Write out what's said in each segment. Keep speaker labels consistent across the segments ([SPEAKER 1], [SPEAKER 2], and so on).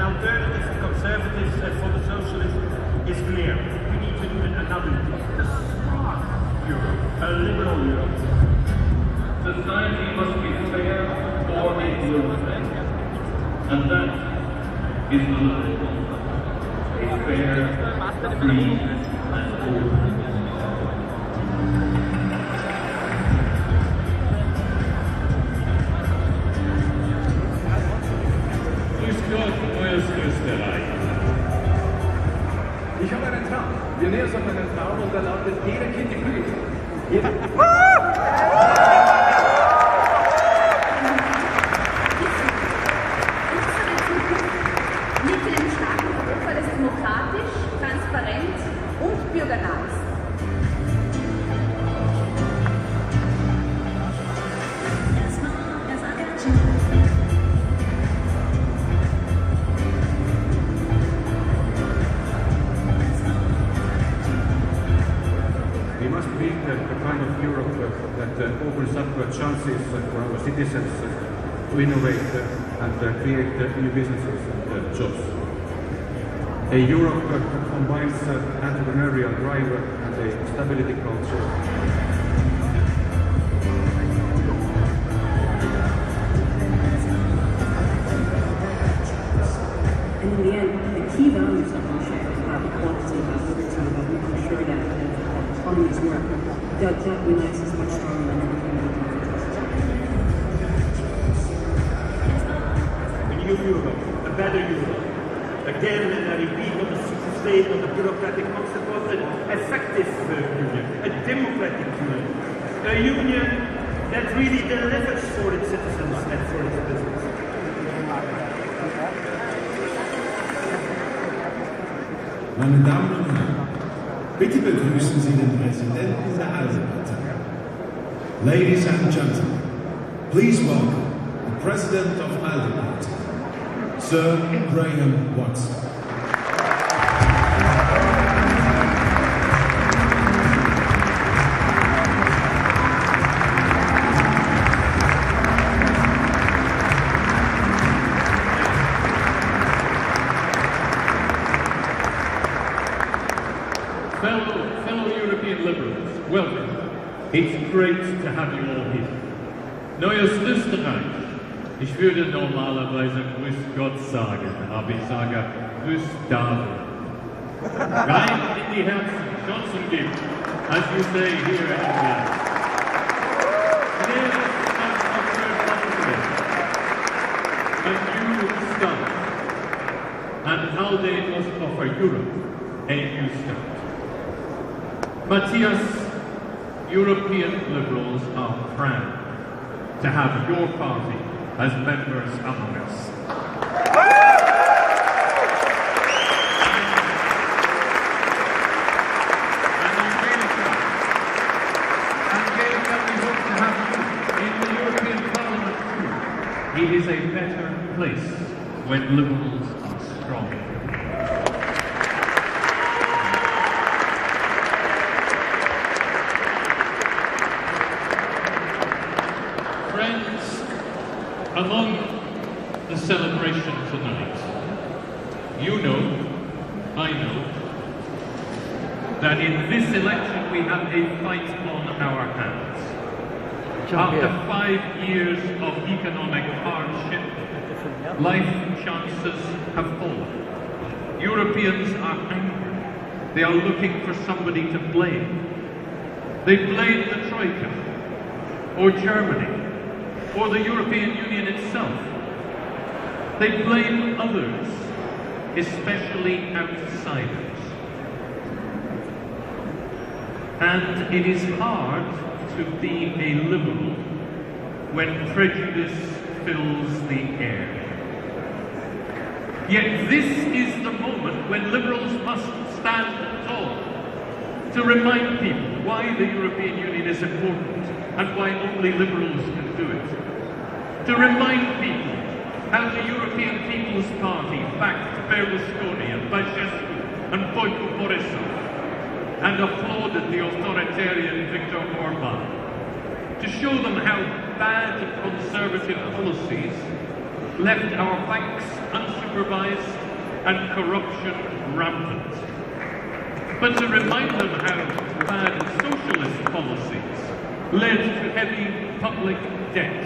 [SPEAKER 1] alternative for conservatives and for the socialists is clear. We need to do another Europe, a smart Europe, a liberal Europe.
[SPEAKER 2] Society must be fair for inclusive, and that is the liberal, a fair, free, and open.
[SPEAKER 3] Ich habe einen Traum. Wir nähern uns auf einen Traum und da lautet, jeder kennt die Königin. Jeder.
[SPEAKER 4] Mit dem starken Europa, das demokratisch, transparent und bürgernah ist.
[SPEAKER 1] We must be the kind of Europe that opens up chances for our citizens to innovate and create new businesses and jobs. A Europe that combines entrepreneurial drive and a stability culture.
[SPEAKER 5] And in the end, the key values that we share is about equality, about liberty, about making sure that economies work. That unites us much stronger than anything we can do.
[SPEAKER 1] A new Europe, a better Europe. Again, and I repeat what the state of the bureaucratic concept was, an effective union, a democratic union, a union that really delivers for its citizens and for its business.
[SPEAKER 6] Meine Damen und Herren, bitte begrüßen Sie den Präsidenten der Alde-Partei. Ladies and gentlemen, please welcome the President of Alde-Partei, Sir Graham Watson.
[SPEAKER 2] Fellow European liberals, welcome. It's great to have you all here. Neues Österreich. Ich würde normalerweise Grüß Gott sagen, aber ich sage Grüß David. Rein in die Herzen, Johnson gibt, as you say here in England. Near the start of your continent, a new start. And Alde must offer Europe a new start. Matthias, European liberals are proud to have your party as members among us. And I'm really proud. And given that we hope to have you in the European Parliament too, it is a better place when liberals are strong. Among the celebration tonight, you know, I know, that in this election we have a fight on our hands. After 5 years of economic hardship, life chances have fallen. Europeans are angry. They are looking for somebody to blame. They blame the Troika, or Germany, or the European Union itself. They blame others, especially outsiders. And it is hard to be a liberal when prejudice fills the air. Yet this is the moment when liberals must stand tall to remind people why the European Union is important and why only liberals can do it. To remind people how the European People's Party backed Berlusconi and Băsescu and Boyko Borisov and applauded the authoritarian Viktor Orban. To show them how bad conservative policies left our banks unsupervised and corruption rampant. But to remind them how bad socialist policies led to heavy public debt,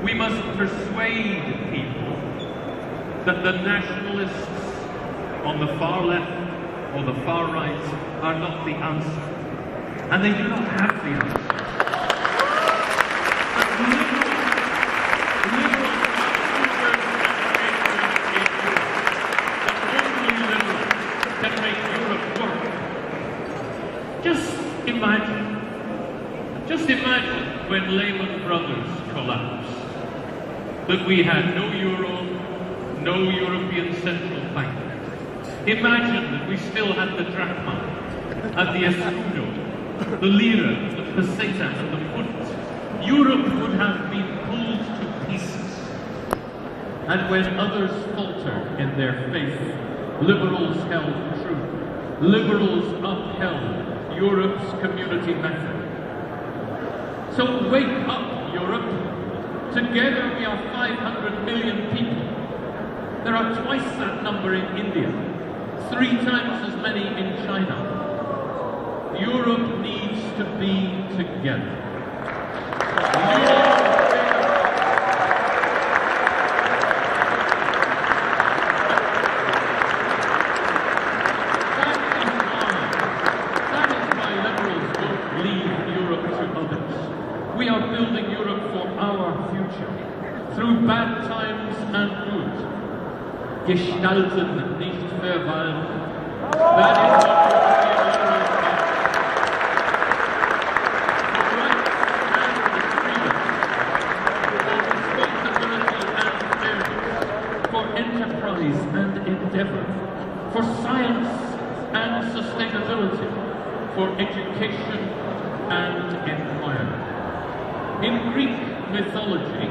[SPEAKER 2] we must persuade people that the nationalists on the far left or the far right are not the answer. And they do not have the answer. But liberals can make Europe work. Just imagine when Lehman Brothers collapsed, that we had no euro, no European Central Bank. Imagine that we still had the drachma, and the escudo, the lira, the peseta, and the foot. Europe would have been pulled to pieces. And when others faltered in their faith, liberals held true. Liberals upheld Europe's community method. So wake up, Europe. Together we are 500 million people. There are twice that number in India, 3 times as many in China. Europe needs to be together. That is why liberals don't leave Europe to others. We are building Europe for our future, through bad times and good. Gestalten, nicht verwalten. That is what enterprise and endeavour, for science and sustainability, for education and employment. In Greek mythology,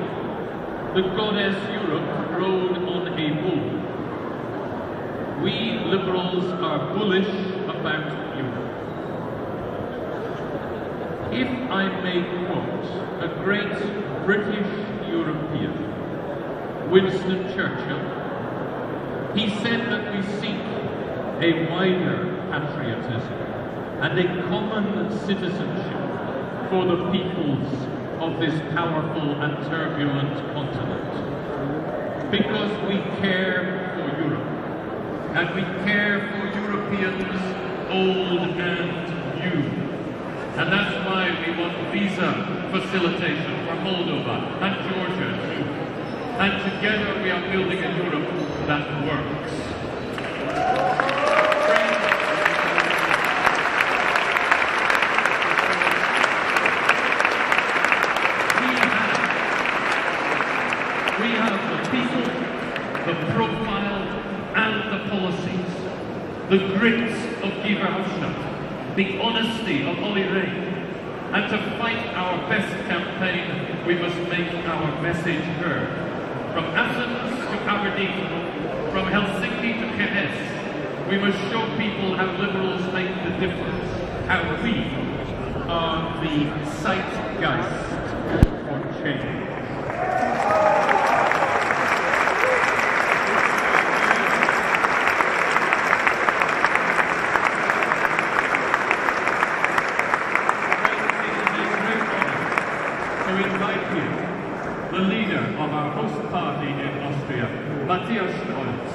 [SPEAKER 2] the goddess Europe rode on a bull. We liberals are bullish about Europe. If I may quote a great British European, Winston Churchill, he said that we seek a wider patriotism and a common citizenship for the peoples of this powerful and turbulent continent. Because we care for Europe, and we care for Europeans old and new. And that's why we want visa facilitation for Moldova and Georgia too. And together we are building a Europe that works. We have the people, the profile, and the policies, the grit of Guy Verhofstadt, the honesty of Olli Rehn. And to fight our best campaign, we must make our message heard. From Athens to Aberdeen, from Helsinki to Kiev, we must show people how liberals make the difference, how we are the zeitgeist for change. The leader of our host party in Austria, Matthias Strolz.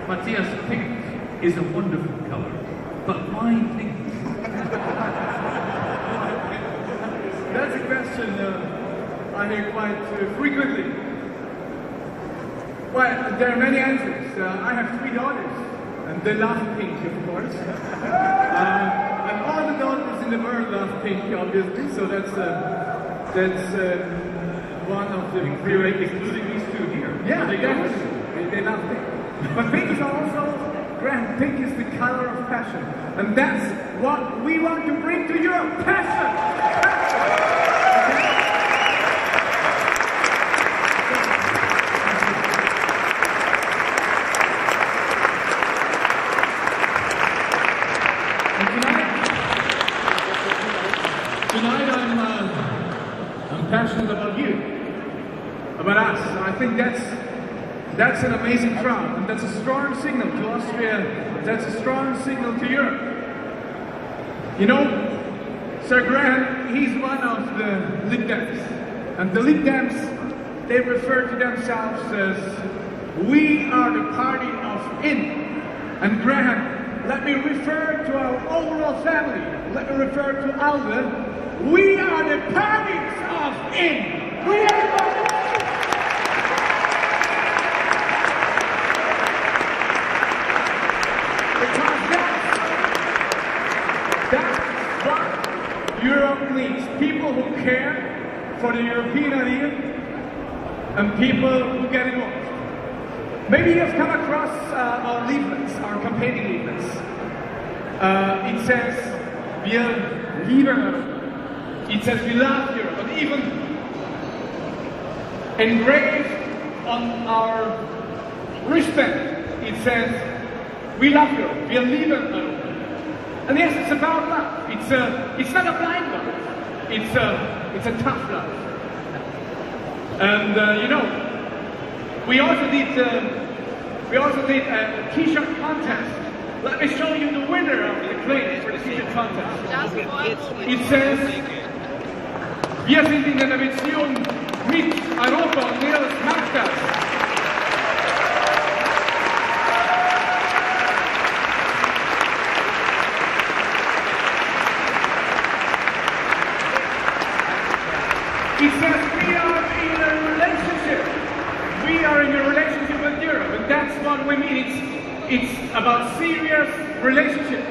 [SPEAKER 2] Matthias, pink is a wonderful colour, but why pink?
[SPEAKER 3] That's a question I hear quite frequently. Well, there are many answers. I have 3 daughters, and they love pink, of course. And all the daughters in the world love pink, obviously, so that's one of the
[SPEAKER 2] including these two here.
[SPEAKER 3] Yeah, definitely. They love pink. But pink is also, Graham, pink is the color of passion. And that's what we want to bring to Europe. Passion!
[SPEAKER 2] Tonight I'm passionate about you.
[SPEAKER 3] About us. I think that's an amazing crowd, and that's a strong signal to Austria, that's a strong signal to Europe. You know, Sir Graham, he's one of the Lib Dems, and the Lib Dems, they refer to themselves as, we are the party of in. And Graham, let me refer to our overall family, let me refer to Alde, we are the parties of in. We are the Europe needs people who care for the European idea and people who get involved. Maybe you've come across our leaflets, our campaigning leaflets. It says, wir lieben Europa. It says, we love Europe. And even engraved on our wristband, it says, we love Europe. Wir lieben Europa. And yes, it's about love. It's not a blind love. It's a tough love. And you know, we also did a T-shirt contest. Let me show you the winner of the claim for the T-shirt contest. It says, wir sind in einer Beziehung mit Europa und Nils macht das. He says we are in a relationship. We are in a relationship with Europe, and that's what we mean. It's about serious relationship.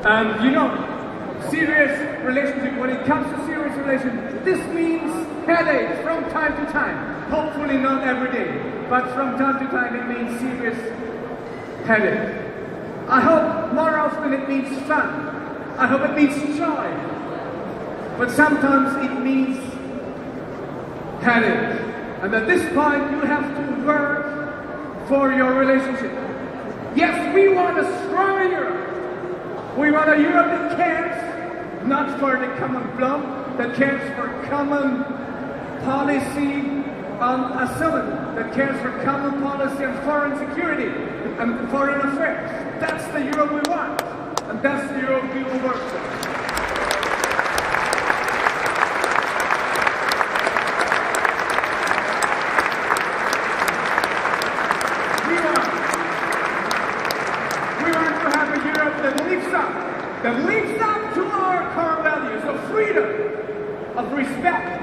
[SPEAKER 3] And you know, serious relationship, when it comes to serious relationship, this means headaches from time to time. Hopefully not every day, but from time to time it means serious headache. I hope more often it means fun. I hope it means joy. But sometimes it means headache. And at this point, you have to work for your relationship. Yes, we want a stronger Europe. We want a Europe that cares, not for the common bloc, that cares for common policy on asylum, that cares for common policy on foreign security and foreign affairs. That's the Europe we want, and that's the Europe we will work for. That leads up to our core values of freedom, of respect,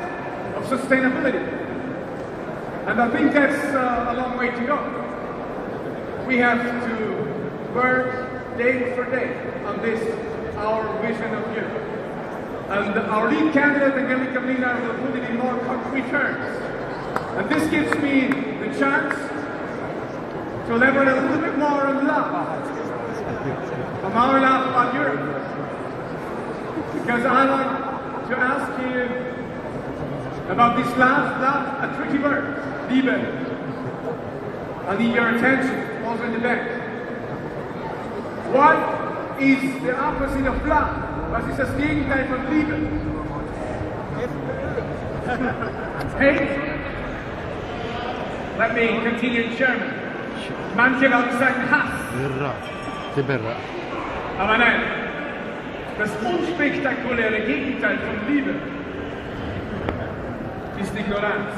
[SPEAKER 3] of sustainability. And I think that's a long way to go. We have to work day for day on this, our vision of Europe. And our lead candidate, Angelika Mlinar, will put it in more concrete terms. And this gives me the chance to elaborate a little bit more on love. From our love about Europe. Because I want to ask you about this love, a tricky word, Liebe. I need your attention, also in the back. What is the opposite of love? Was ist das Gegenteil von Liebe? Hate? Let me continue in German. Manche Leute sagen Hass. Aber nein, das unspektakuläre Gegenteil von Liebe ist Ignoranz.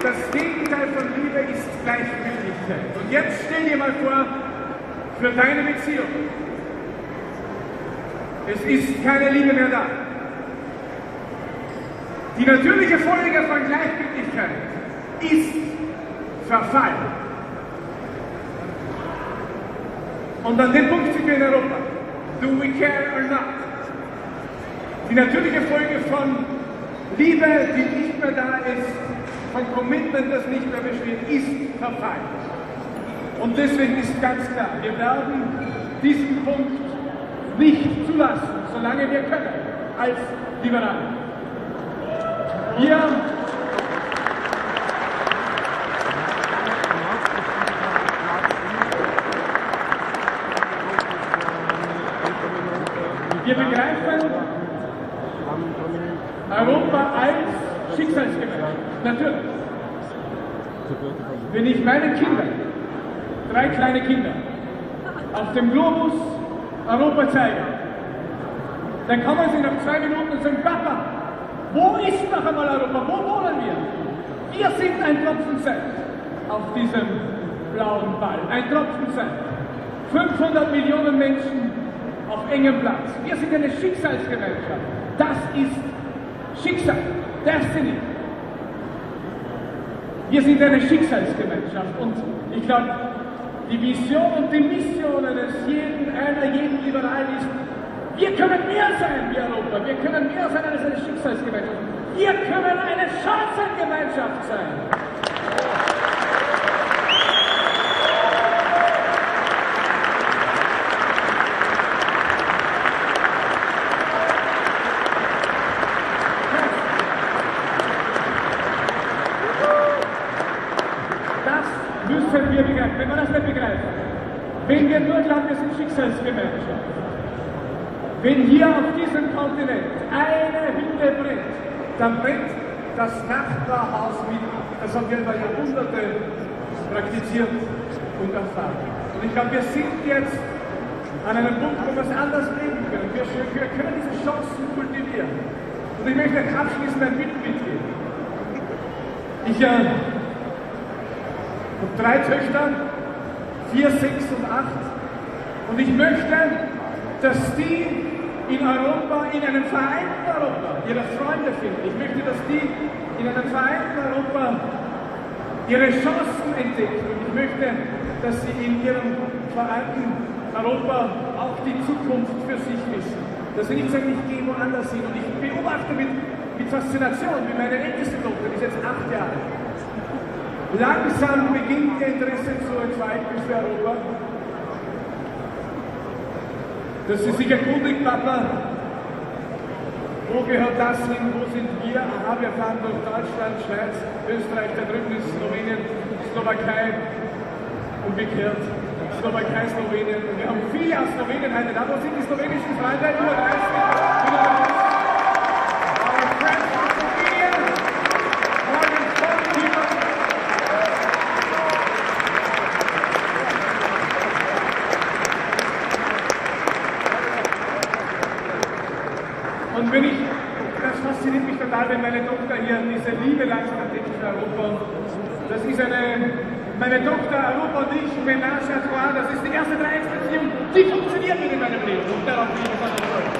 [SPEAKER 3] Das Gegenteil von Liebe ist Gleichgültigkeit. Und jetzt stell dir mal vor, für deine Beziehung. Es ist keine Liebe mehr da. Die natürliche Folge von Gleichgültigkeit ist Verfall. Und an dem Punkt sind wir in Europa. Do we care or not? Die natürliche Folge von Liebe, die nicht mehr da ist, von Commitment, das nicht mehr besteht, ist Verfall. Und deswegen ist ganz klar, wir werden diesen Punkt nicht zulassen, solange wir können, als Liberali. Wir begreifen Europa als Schicksalsgemeinschaft. Natürlich. Wenn ich meinen Kindern, 3 kleine Kinder, auf dem Globus Europa zeige, dann kommen sie nach 2 Minuten und sagen, Papa, wo ist noch einmal Europa? Wo wohnen wir? Wir sind ein Tropfen Sand auf diesem blauen Ball. Ein Tropfen Sand. 500 Millionen Menschen auf engem Platz. Wir sind eine Schicksalsgemeinschaft. Das ist Schicksal. Destiny. Wir sind eine Schicksalsgemeinschaft. Und ich glaube, die Vision und die Mission eines jeden Liberalen ist, wir können mehr sein wie Europa. Wir können mehr sein als eine Schicksalsgemeinschaft. Wir können eine Chancengemeinschaft sein. Das müssen wir begreifen. Wenn wir das nicht begreifen, wenn wir nur glauben, wir sind Schicksalsgemeinschaft, wenn hier auf diesem Kontinent eine Hütte brennt, dann brennt das Nachbarhaus mit. Das haben wir über Jahrhunderte praktiziert und erfahren. Und ich glaube, wir sind jetzt an einem Punkt, wo wir es anders leben können. Wir können diese Chancen kultivieren. Und ich möchte abschließend ein Bild mitgeben. Ich habe 3 Töchter, 4, 6 und 8. Und ich möchte, dass die in Europa, in einem vereinten Europa, ihre Freunde finden. Ich möchte, dass die in einem vereinten Europa ihre Chancen entdecken. Und ich möchte, dass sie in ihrem vereinten Europa auch die Zukunft für sich wissen. Dass sie nicht sagen, ich gehe woanders hin. Und ich beobachte mit Faszination, wie meine älteste Tochter, die ist jetzt 8 Jahre alt. Langsam beginnt ihr Interesse zu entfalten für Europa. Dass sie sich erkundigt, Papa, wo gehört das hin, wo sind wir? Aha, wir fahren durch Deutschland, Schweiz, Österreich, da drüben ist Slowenien, Slowakei, umgekehrt, Slowakei, Slowenien. Und wir haben viele aus Slowenien heute da. Wo sind die slowenischen Freunde? Über 30. Und das fasziniert mich total, wenn meine Tochter hier diese Liebe langsam entdeckt für Europa. Das ist meine Tochter Europa und ich, Ménage à trois, das ist die erste Dreiecksbeziehung, die funktioniert mit in meinem Leben. Und darauf bin ich besonders stolz.